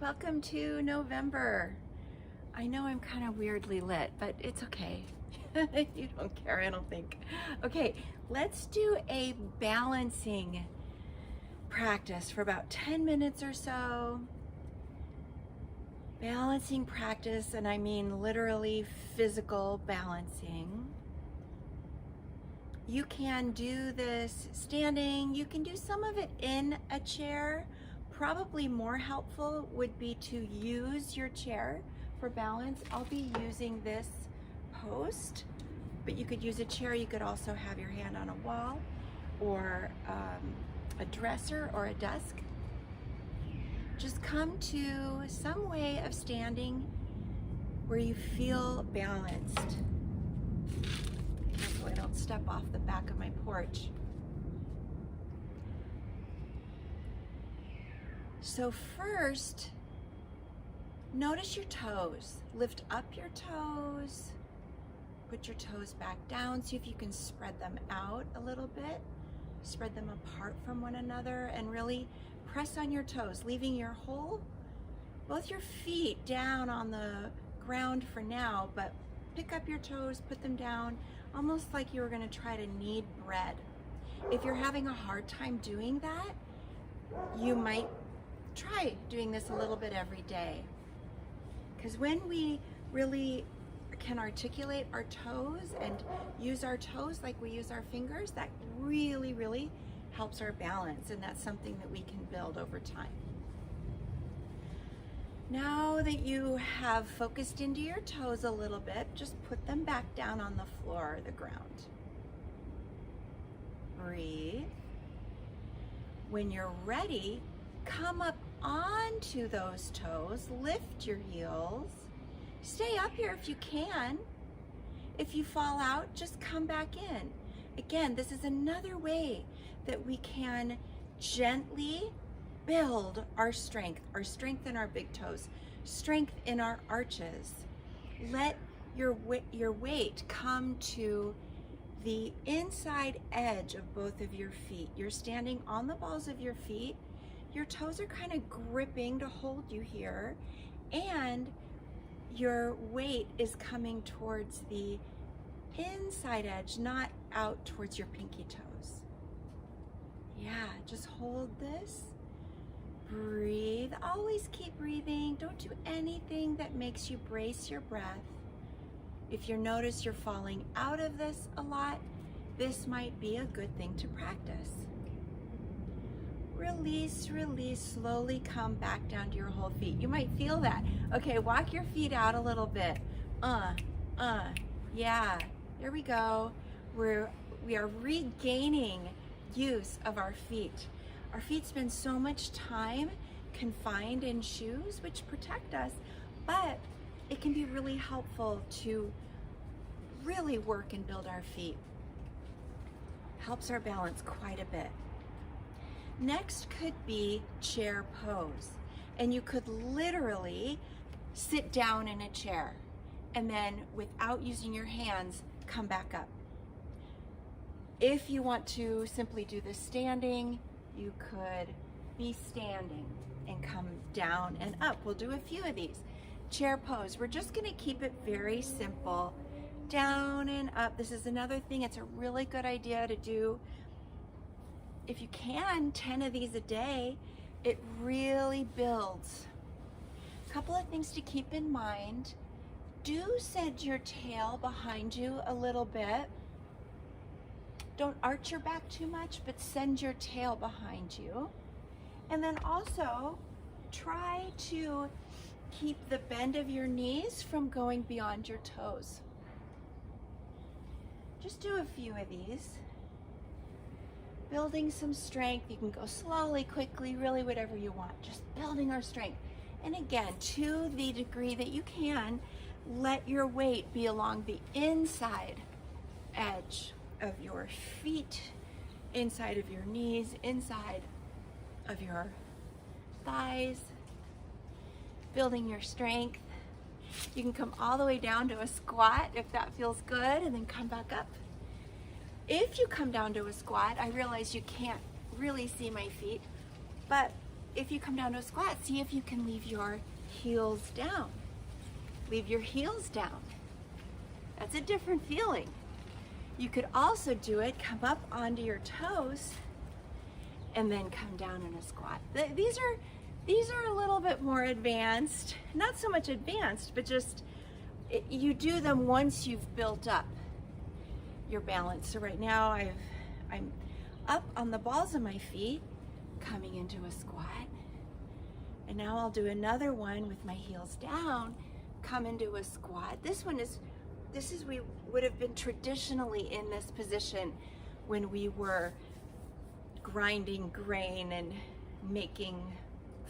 Welcome to November. I know I'm kind of weirdly lit, but it's okay. You don't care, I don't think. Okay, let's do a balancing practice for about 10 minutes or so. Balancing practice, and I mean literally physical balancing. You can do this standing, you can do some of it in a chair. Probably more helpful would be to use your chair for balance. I'll be using this post, but you could use a chair. You could also have your hand on a wall or a dresser or a desk. Just come to some way of standing where you feel balanced. So I don't step off the back of my porch. So first, notice your toes. Lift up your toes. Put your toes back down. See if you can spread them out a little bit. Spread them apart from one another and really press on your toes, leaving both your feet down on the ground for now, but pick up your toes, put them down, almost like you were gonna try to knead bread. If you're having a hard time doing that, you might try doing this a little bit every day. Because when we really can articulate our toes and use our toes like we use our fingers, that really, really helps our balance, and that's something that we can build over time. Now that you have focused into your toes a little bit, just put them back down on the floor or the ground. Breathe. When you're ready, come up onto those toes, lift your heels, stay up here if you can. If you fall out, just come back in. Again, this is another way that we can gently build our strength in our big toes, strength in our arches. Let your weight come to the inside edge of both of your feet. You're standing on the balls of your feet. Your toes are kind of gripping to hold you here, and your weight is coming towards the inside edge, not out towards your pinky toes. Yeah, just hold this. Breathe. Always keep breathing. Don't do anything that makes you brace your breath. If you notice you're falling out of this a lot, this might be a good thing to practice. Release, release, slowly come back down to your whole feet. You might feel that. Okay, walk your feet out a little bit. Yeah, there we go. We are regaining use of our feet. Our feet spend so much time confined in shoes, which protect us, but it can be really helpful to really work and build our feet. Helps our balance quite a bit. Next could be chair pose. And you could literally sit down in a chair and then without using your hands, come back up. If you want to simply do this standing, you could be standing and come down and up. We'll do a few of these. Chair pose, we're just gonna keep it very simple. Down and up. This is another thing, it's a really good idea to do, if you can, 10 of these a day. It really builds. A couple of things to keep in mind. Do send your tail behind you a little bit. Don't arch your back too much, but send your tail behind you. And then also try to keep the bend of your knees from going beyond your toes. Just do a few of these. Building some strength. You can go slowly, quickly, really whatever you want. Just building our strength. And again, to the degree that you can, let your weight be along the inside edge of your feet, inside of your knees, inside of your thighs. Building your strength. You can come all the way down to a squat if that feels good, and then come back up. If you come down to a squat, I realize you can't really see my feet, but if you come down to a squat, see if you can leave your heels down. Leave your heels down. That's a different feeling. You could also do it, come up onto your toes and then come down in a squat. These are a little bit more advanced, not so much advanced, but just you do them once you've built up your balance. So right now I'm up on the balls of my feet, coming into a squat. And now I'll do another one with my heels down, come into a squat. We would have been traditionally in this position when we were grinding grain and making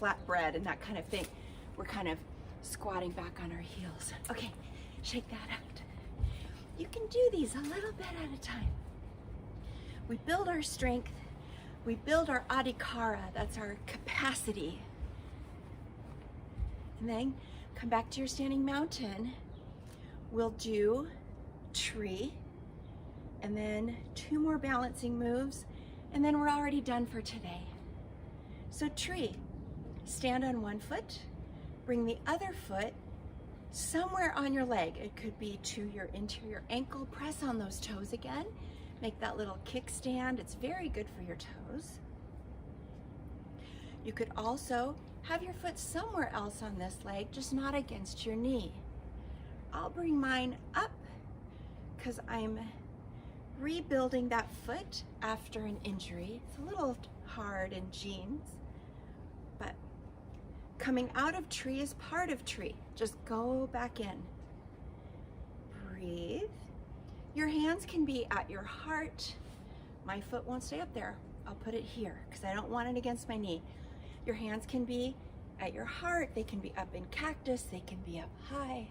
flatbread and that kind of thing. We're kind of squatting back on our heels. Okay, shake that out. You can do these a little bit at a time. We build our strength, we build our adhikara, that's our capacity. And then come back to your standing mountain. We'll do tree, and then 2 more balancing moves, and then we're already done for today. So tree, stand on one foot, bring the other foot somewhere on your leg. It could be to your interior ankle, press on those toes again, make that little kickstand. It's very good for your toes. You could also have your foot somewhere else on this leg, just not against your knee. I'll bring mine up because I'm rebuilding that foot after an injury. It's a little hard in jeans, but coming out of tree is part of tree. Just go back in. Breathe. Your hands can be at your heart. My foot won't stay up there. I'll put it here because I don't want it against my knee. Your hands can be at your heart. They can be up in cactus. They can be up high.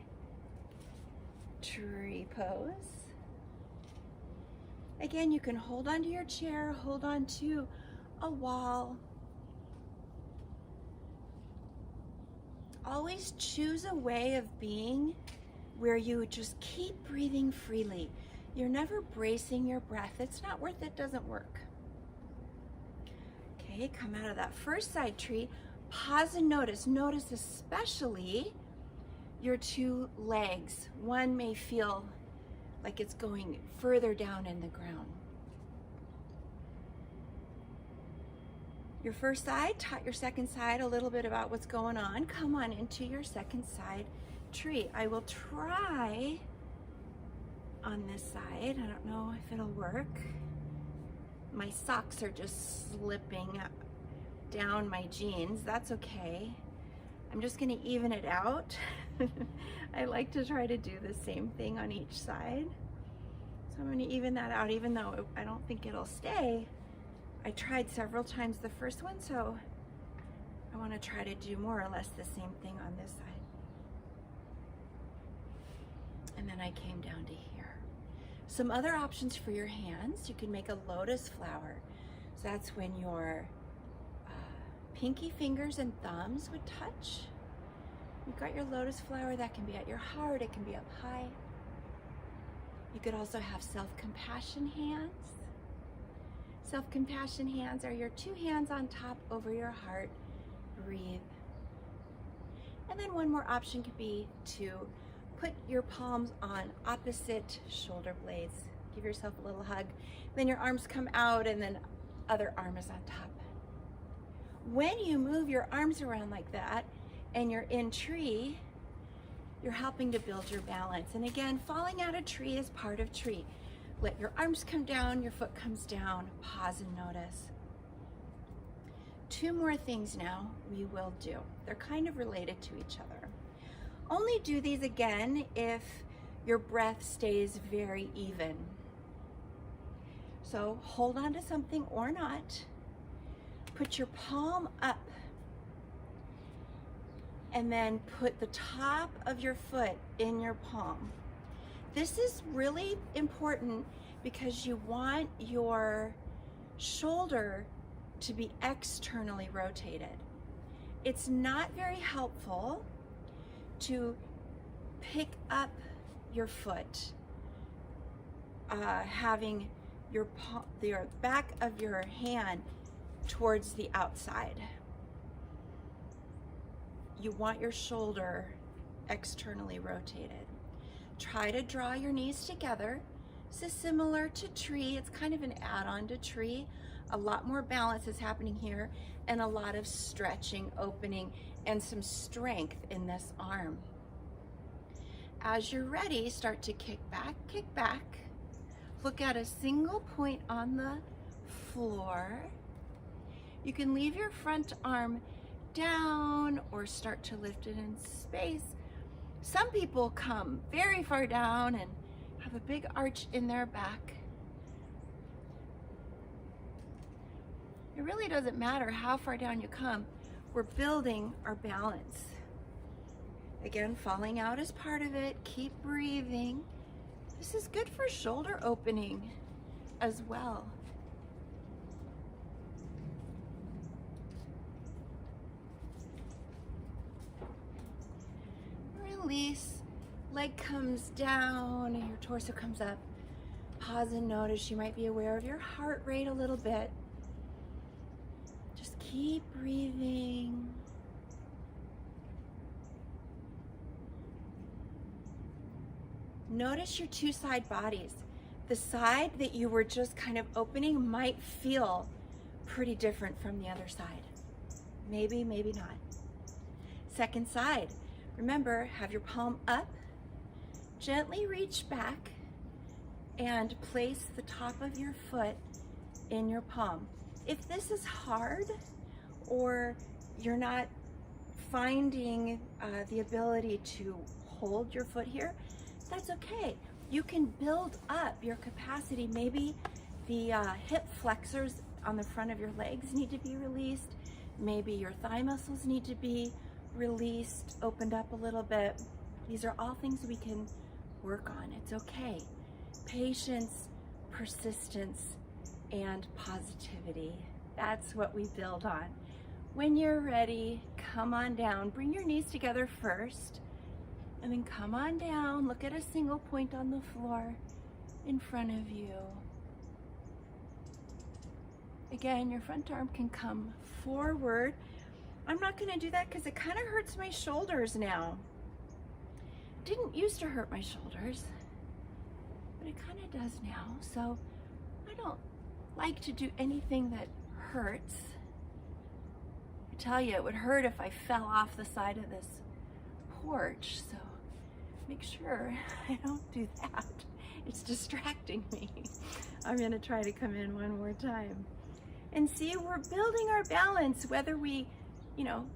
Tree pose. Again, you can hold onto your chair, hold on to a wall. Always choose a way of being where you just keep breathing freely. You're never bracing your breath. It's not worth it, doesn't work. Okay, come out of that first side tree, pause and notice. Notice especially your 2 legs. One may feel like it's going further down in the ground. Your first side, taught your second side a little bit about what's going on. Come on into your second side tree. I will try on this side. I don't know if it'll work. My socks are just slipping down my jeans. That's okay. I'm just gonna even it out. I like to try to do the same thing on each side. So I'm gonna even that out, even though I don't think it'll stay. I tried several times the first one, so I wanna try to do more or less the same thing on this side. And then I came down to here. Some other options for your hands, you can make a lotus flower. So that's when your pinky fingers and thumbs would touch. You've got your lotus flower, that can be at your heart, it can be up high. You could also have self-compassion hands. Self-compassion hands are your 2 hands on top over your heart. Breathe. And then one more option could be to put your palms on opposite shoulder blades. Give yourself a little hug. Then your arms come out and then other arm is on top. When you move your arms around like that and you're in tree, you're helping to build your balance. And again, falling out of tree is part of tree. Let your arms come down, your foot comes down, pause and notice. 2 more things now we will do. They're kind of related to each other. Only do these again if your breath stays very even. So hold on to something or not. Put your palm up and then put the top of your foot in your palm. This is really important because you want your shoulder to be externally rotated. It's not very helpful to pick up your foot, having your back of your hand towards the outside. you want your shoulder externally rotated. Try to draw your knees together. This is similar to tree. It's kind of an add-on to tree. A lot more balance is happening here and a lot of stretching, opening, and some strength in this arm. As you're ready, start to kick back, kick back. Look at a single point on the floor. You can leave your front arm down or start to lift it in space. Some people come very far down and have a big arch in their back. It really doesn't matter how far down you come. We're building our balance. Again, falling out is part of it. Keep breathing. This is good for shoulder opening as well. Release. Leg comes down and your torso comes up. Pause and notice. You might be aware of your heart rate a little bit. Just keep breathing. Notice your two side bodies. The side that you were just kind of opening might feel pretty different from the other side. Maybe, maybe not. Second side. Remember, have your palm up. Gently reach back and place the top of your foot in your palm. If this is hard or you're not finding the ability to hold your foot here, that's okay. You can build up your capacity. Maybe the hip flexors on the front of your legs need to be released. Maybe your thigh muscles need to be released, opened up a little bit. These are all things we can work on. It's okay. Patience, persistence, and positivity. That's what we build on. When you're ready, come on down. Bring your knees together first. And then come on down, look at a single point on the floor in front of you. Again, your front arm can come forward. I'm not gonna do that because it kind of hurts my shoulders now. Didn't used to hurt my shoulders, but it kind of does now. So I don't like to do anything that hurts. I tell you, it would hurt if I fell off the side of this porch, so make sure I don't do that. It's distracting me. I'm gonna try to come in one more time. And see, we're building our balance whether we,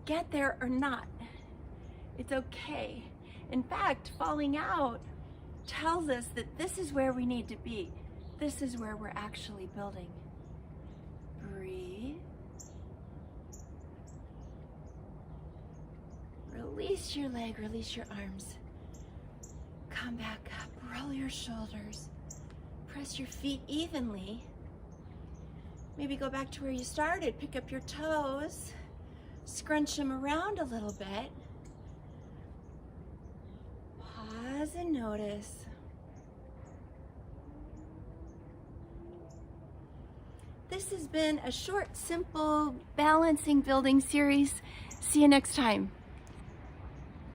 get there or not. It's okay. In fact, falling out tells us that this is where we need to be. This is where we're actually building. Breathe. Release your leg, release your arms. Come back up, roll your shoulders. Press your feet evenly. Maybe go back to where you started, pick up your toes, scrunch them around a little bit. Pause and notice. This has been a short, simple, balancing building series. See you next time.